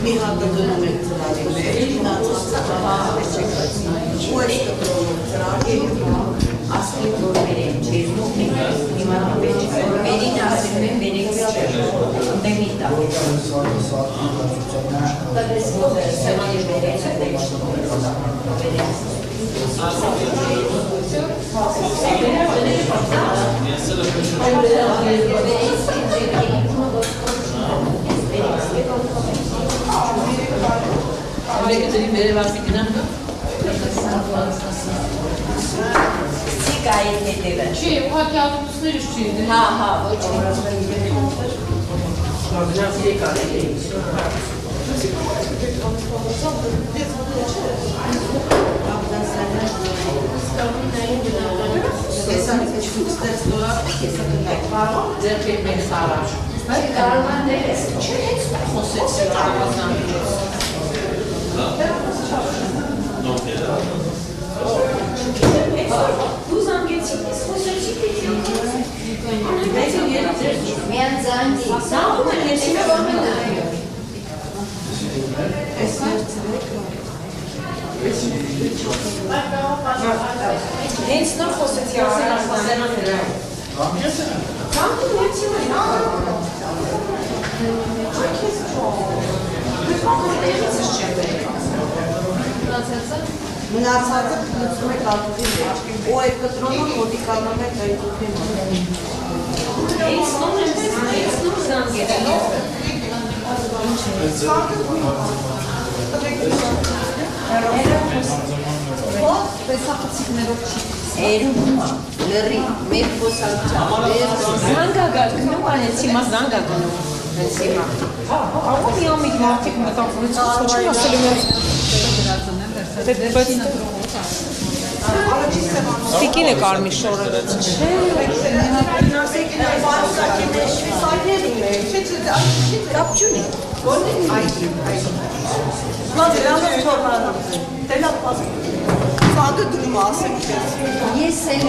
մի հատը դնում ենք ծրարի մեջ, մնացածը ու այս դրում ծրարի ասկին որ մերեն չերնող ենք, իմանաբեջ մերին ասում են մերեքս չեր, դեմի տա։ Տալես ոտեր սեղանի մերեն Vreau să-i mereu asigurăm? Siga e hedeve. Ce? Poate a fost nerăștită. Ha, voi ce? Հենց նոր խոսեցի ասել Մնացածը լցնում եք ալտուզի մեջ, ու այդ կտրոնը մոտիկանում եք այդուքին մոտ։ Հենց նոր զանգերելով Տեսախցիկներով չի երում լրի, մեր խոսալչան զանգագար գնում անեց հիմա զանգա գնում հենց հիմա աղո մի ամիտ մարդիկ մտավորություն սոչում ասել եմ Տիկին է կարմի շորերեց չէ կապ չունի Սանդը դնում ասեմ Ես էլ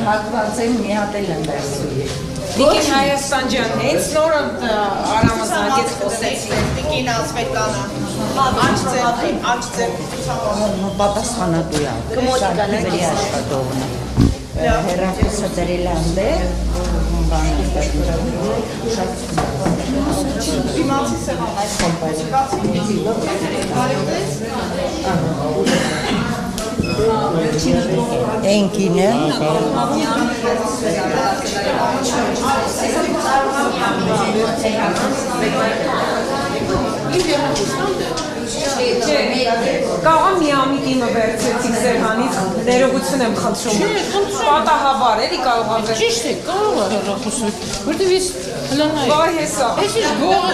հատված եմ մի հատ էլ եմ վերսուի Տիկին Հայաստան ջան, հենց նոր Արամը զանգեց խոսեցի Տիկին ասվետանը Աչ ձեր Պատասխանատու է Սարքիվերի աշխատողն է Հեռախոսը դրել է անդեր Դիմացի Էնքին է Կաղա մի ամիտ իմը վերցեցիք սեղանից, ներողություն եմ խնդրում Պատահաբար էլի կարող աղեր Ճիշտ է, կարող է հեռախոսել, որտև ես հլանայի Վայ հեսա Ես ես գողը,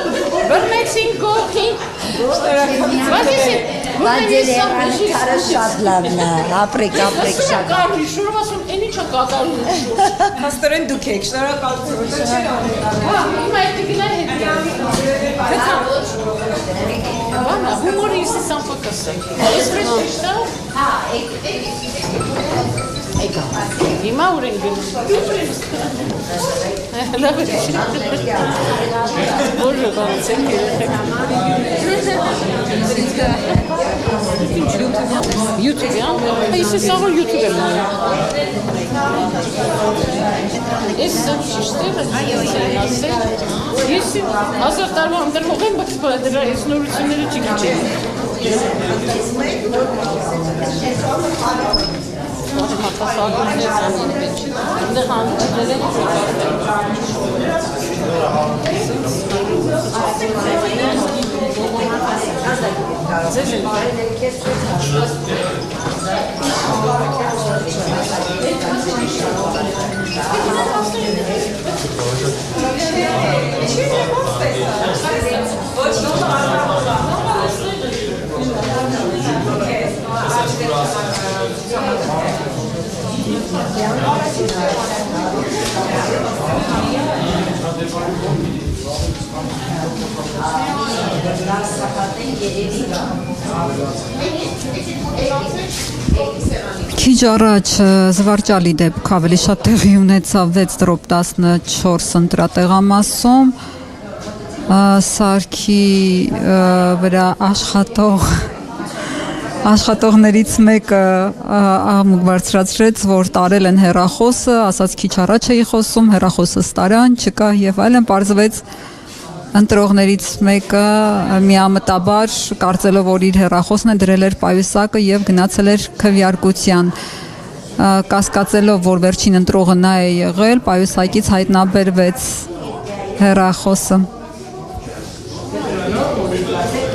բրմեցին գողին Բայց ձեր երանը կարը շատ լավն է, ապրեք շատ Կարմի շուրով ասում, են ինչա կատարում շուրով Հաստորեն դուք եք, շնորհակալություն Հա, հիմա այդ տիկինա հետ Vana, humorul este să-mi facă să. Despre ăștia? Ha, Ima urengin. La verici. Boże, pan cękie. YouTube, ja? A este samo YouTube. Este știște, Este Asta tarmam tarmogem bak spadra esnoruțunere çekici. Hatta sağlıklı insanlar için. Ne hanımefendi Քիչ առաջ զվարճալի դեպք ավելի շատ տեղի ունեցավ 6/14 ընտրատեղամասում սարքի վրա աշխատողներից մեկը աղմուկ բարձրացրեց, որ տարել են հեռախոսը, ասաց քիչ առաջ էի խոսում, հեռախոսը ստարան, չկա եւ այլն, պարզվեց ընտրողներից մեկը միամտաբար կարծելով, որ իր հեռախոսն է դրել էր պայուսակը եւ գնացել էր քվեարկության։ Կասկածելով, որ վերջին ընտրողը նա է եղել, պայուսակից հայտնաբերվեց հեռախոսը։